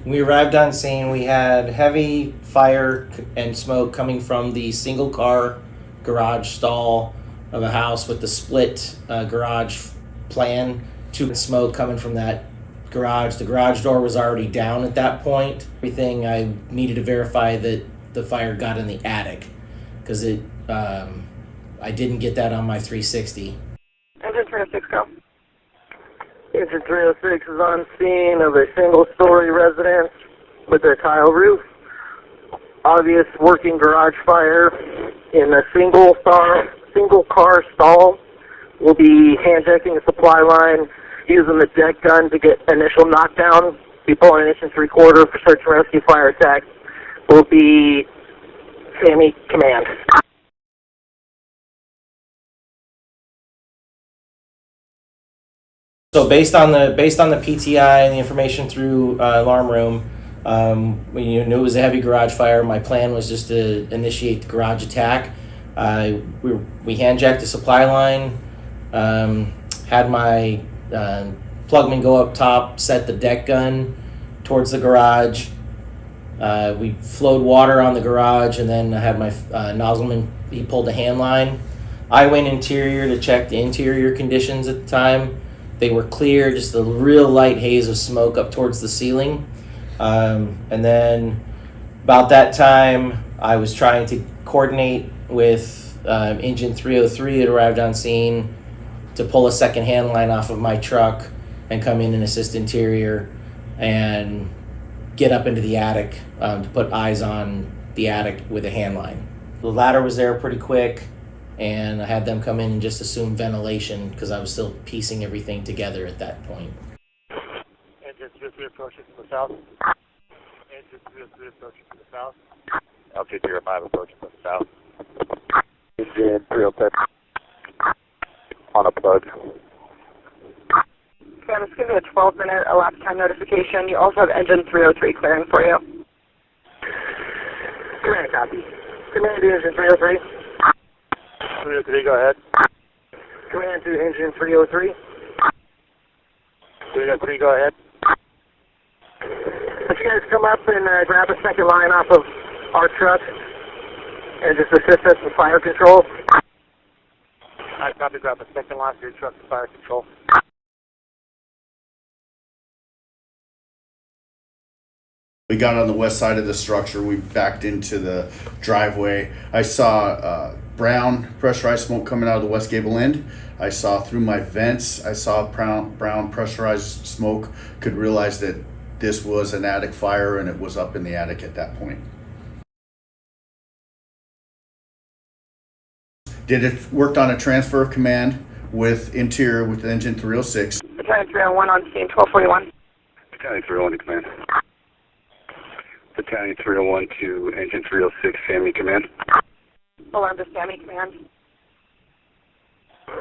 We arrived on scene. We had heavy fire and smoke coming from the single car garage stall of a house with the split garage plan. Smoke coming from that garage. The garage door was already down at that point. Everything I needed to verify that the fire got in the attic because I didn't get that on my 360. Engine 306, go. Engine 306 is on scene of a single-story residence with a tile roof. Obvious working garage fire in a single car stall. We'll be hand-checking the supply line, using the deck gun to get initial knockdown. Be pulling an 1 3/4 for search and rescue fire attack. Will be Sammy Command. So based on the PTI and the information through alarm room, when you knew it was a heavy garage fire, my plan was just to initiate the garage attack. We hand jacked the supply line, had my plugman go up top, set the deck gun towards the garage. We flowed water on the garage, and then I had my nozzleman, he pulled the hand line. I went interior to check the interior conditions at the time. They were clear, just a real light haze of smoke up towards the ceiling. And then about that time, I was trying to coordinate with engine 303 that arrived on scene to pull a second hand line off of my truck and come in and assist interior and get up into the attic to put eyes on the attic with a hand line. The ladder was there pretty quick, and I had them come in and just assume ventilation because I was still piecing everything together at that point. Engine 303 approaching from the south. Engine 303 approaching from the south. LT-05 approaching from the south. Engine 306 on a plug. Okay, I'm just giving you a 12-minute elapsed time notification. You also have engine 303 clearing for you. Command copy. Command to engine 303. 303, go ahead. Command to engine 303. 303, go ahead. Would you guys come up and grab a second line off of our truck and just assist us with fire control? I copy, grab a second line for your truck for fire control. We got on the west side of the structure. We backed into the driveway. I saw brown pressurized smoke coming out of the west gable end. I saw through my vents, I saw brown pressurized smoke. Could realize that this was an attic fire and it was up in the attic at that point. Worked on a transfer of command with interior with engine 306. Battalion 301 on scene, 1241. Battalion 301 to command. Battalion 301 to engine 306, Sammy command. Alarm to Sammy command.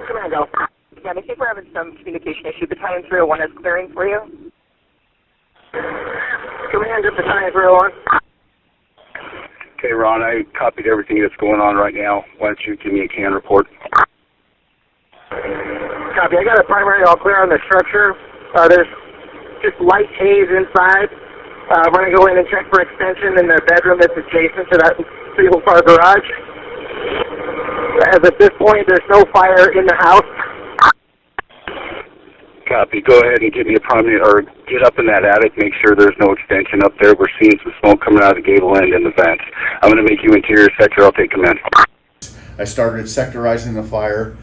Command, go. Yeah, I think we're having some communication issue. Battalion 301 is clearing for you. Command to Battalion 301. Okay, Ron, I copied everything that's going on right now. Why don't you give me a CAN report? Copy. I got a primary all clear on the structure. There's just light haze inside. We're going to go in and check for extension in the bedroom that's adjacent to that single car garage. As at this point, there's no fire in the house. Copy. Go ahead and give me a primary, or get up in that attic, make sure there's no extension up there. We're seeing some smoke coming out of the gable end in the vents. I'm going to make you interior sector. I'll take command. I started sectorizing the fire,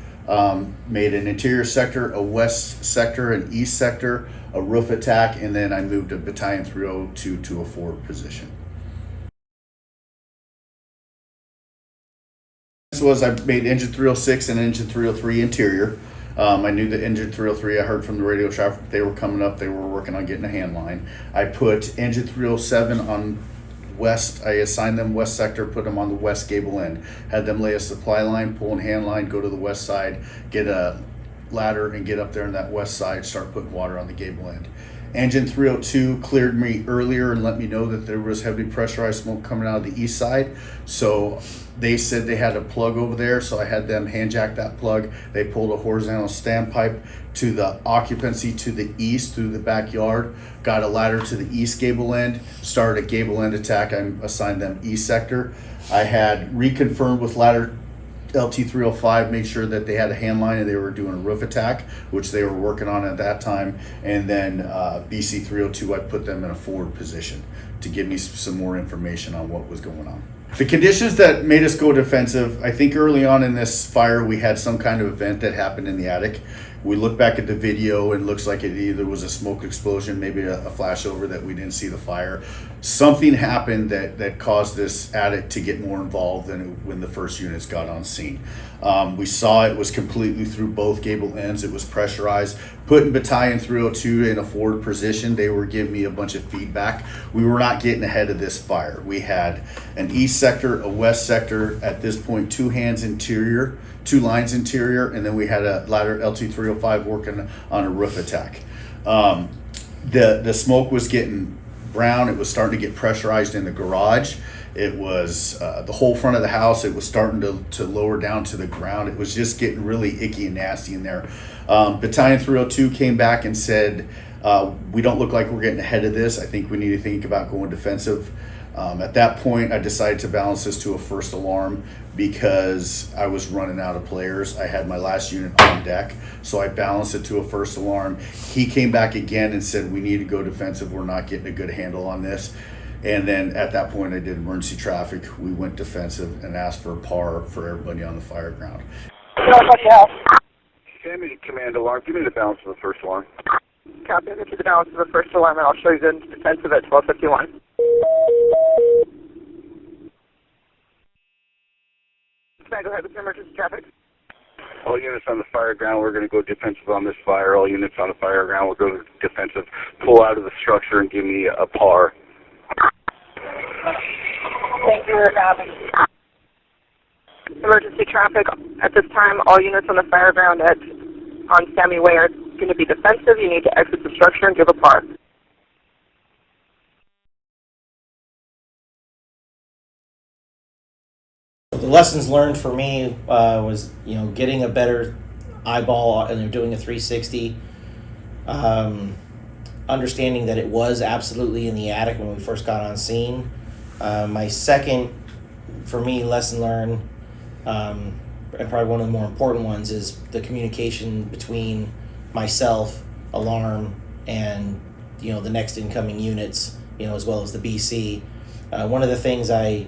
made an interior sector, a west sector, an east sector, a roof attack, and then I moved to Battalion 302 to a forward position. This was, I made engine 306 and engine 303 interior. I knew that engine 303, I heard from the radio shop, they were coming up, they were working on getting a hand line. I put engine 307 on west, I assigned them west sector, put them on the west gable end. Had them lay a supply line, pull a hand line, go to the west side, get a ladder and get up there on that west side, start putting water on the gable end. Engine 302 cleared me earlier and let me know that there was heavily pressurized smoke coming out of the east side. So they said they had a plug over there, so I had them hand jack that plug. They pulled a horizontal standpipe to the occupancy to the east through the backyard, got a ladder to the east gable end, started a gable end attack. I assigned them east sector. I had reconfirmed with ladder LT305, made sure that they had a hand line and they were doing a roof attack, which they were working on at that time. And then BC302, I put them in a forward position to give me some more information on what was going on. The conditions that made us go defensive, I think early on in this fire, we had some kind of event that happened in the attic. We look back at the video, it looks like it either was a smoke explosion, maybe a flashover that we didn't see the fire. Something happened that caused this attic to get more involved than when the first units got on scene. We saw it was completely through both gable ends. It was pressurized. Putting Battalion 302 in a forward position, they were giving me a bunch of feedback. We were not getting ahead of this fire. We had an east sector, a west sector, at this point 2 hands interior, 2 lines interior, and then we had a ladder LT305 working on a roof attack. The smoke was getting brown. It was starting to get pressurized in the garage. It was the whole front of the house. It was starting to lower down to the ground. It was just getting really icky and nasty in there. Battalion 302 came back and said, we don't look like we're getting ahead of this. I think we need to think about going defensive. At that point, I decided to balance this to a first alarm because I was running out of players. I had my last unit on deck, so I balanced it to a first alarm. He came back again and said, we need to go defensive. We're not getting a good handle on this. And then at that point, I did emergency traffic. We went defensive and asked for a par for everybody on the fire ground. Sammy, command alarm. Give me the balance of the first alarm. Copy. I'll get you the balance of the first alarm, and I'll show you the defensive at 1251. Can I go ahead with your emergency traffic? All units on the fire ground, we're going to go defensive on this fire. All units on the fire ground will go defensive. Pull out of the structure and give me a par. Thank you, copy. Emergency traffic. At this time, all units on the fire ground on Sammy Way are going to be defensive. You need to exit the structure and give a par. The lessons learned for me was, getting a better eyeball, and they're doing a 360. Understanding that it was absolutely in the attic when we first got on scene. My second, for me, lesson learned, and probably one of the more important ones, is the communication between myself, alarm, and the next incoming units, as well as the BC. One of the things I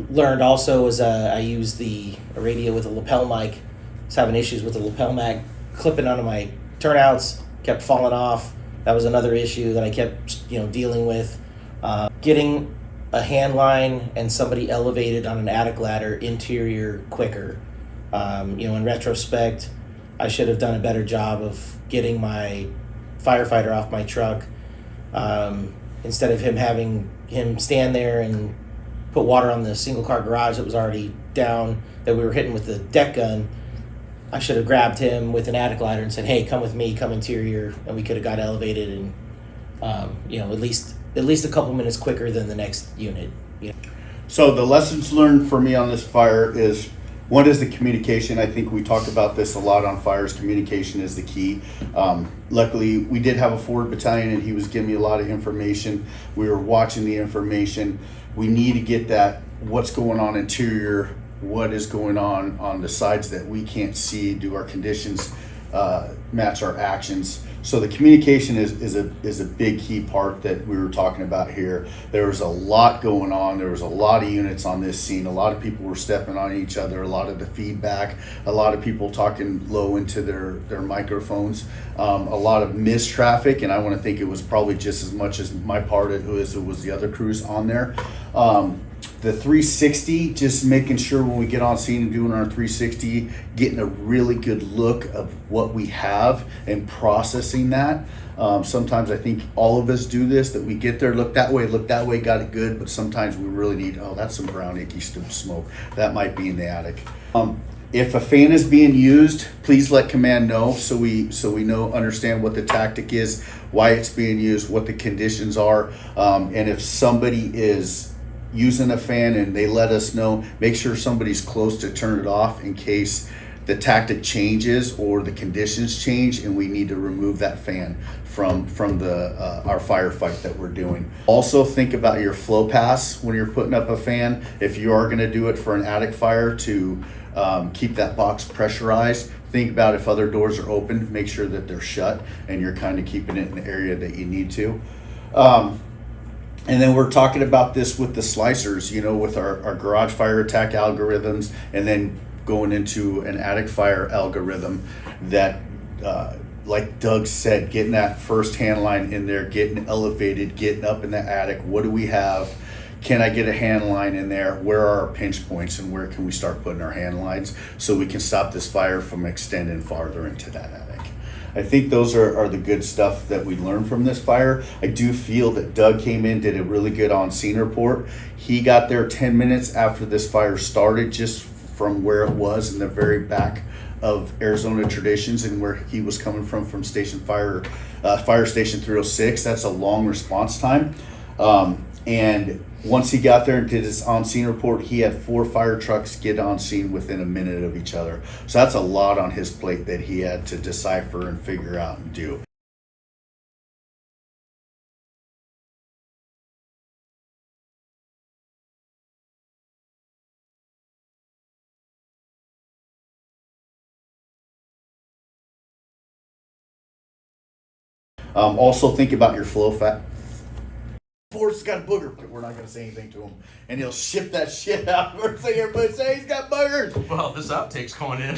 learned also is I used the radio with a lapel mic. I was having issues with the lapel mic clipping onto my turnouts, kept falling off. That was another issue that I kept dealing with. Getting a hand line and somebody elevated on an attic ladder interior quicker. In retrospect, I should have done a better job of getting my firefighter off my truck. Instead of having him stand there and put water on the single car garage that was already down, that we were hitting with the deck gun, I should have grabbed him with an attic ladder and said, hey, come with me, come interior, and we could have got elevated and at least a couple minutes quicker than the next unit. So the lessons learned for me on this fire is, one is the communication. I think we talk about this a lot on fires. Communication is the key. Luckily, we did have a forward battalion, and he was giving me a lot of information. We were watching the information. We need to get that, what's going on interior, what is going on the sides that we can't see, do our conditions match our actions. So the communication is a big key part that we were talking about here. There was a lot going on. There was a lot of units on this scene. A lot of people were stepping on each other. A lot of the feedback. A lot of people talking low into their microphones. A lot of missed traffic, and I want to think it was probably just as much as my part as it was the other crews on there. The 360, just making sure when we get on scene and doing our 360, getting a really good look of what we have and processing that. Sometimes I think all of us do this, that we get there, look that way, got it good, but sometimes we really need, that's some brown icky smoke. That might be in the attic. If a fan is being used, please let command know so we know, understand what the tactic is, why it's being used, what the conditions are, and if somebody is using a fan and they let us know, make sure somebody's close to turn it off in case the tactic changes or the conditions change and we need to remove that fan from the our firefight that we're doing. Also think about your flow pass when you're putting up a fan. If you are going to do it for an attic fire to keep that box pressurized, think about if other doors are open, make sure that they're shut and you're kind of keeping it in the area that you need to. And then we're talking about this with the slicers, you know, with our garage fire attack algorithms, and then going into an attic fire algorithm that, like Doug said, getting that first hand line in there, getting elevated, getting up in the attic. What do we have? Can I get a hand line in there? Where are our pinch points and where can we start putting our hand lines so we can stop this fire from extending farther into that attic? I think those are the good stuff that we learned from this fire. I do feel that Doug came in, did a really good on-scene report. He got there 10 minutes after this fire started, just from where it was in the very back of Arizona Traditions and where he was coming from Station Fire, Fire Station 306. That's a long response time. And once he got there and did his on-scene report, he had 4 fire trucks get on scene within a minute of each other. So that's a lot on his plate that he had to decipher and figure out and do. Also think about your flow fat. Forrest's got a booger. We're not going to say anything to him. And he'll ship that shit out. We're saying, everybody say he's got boogers. Well, this outtake's going in.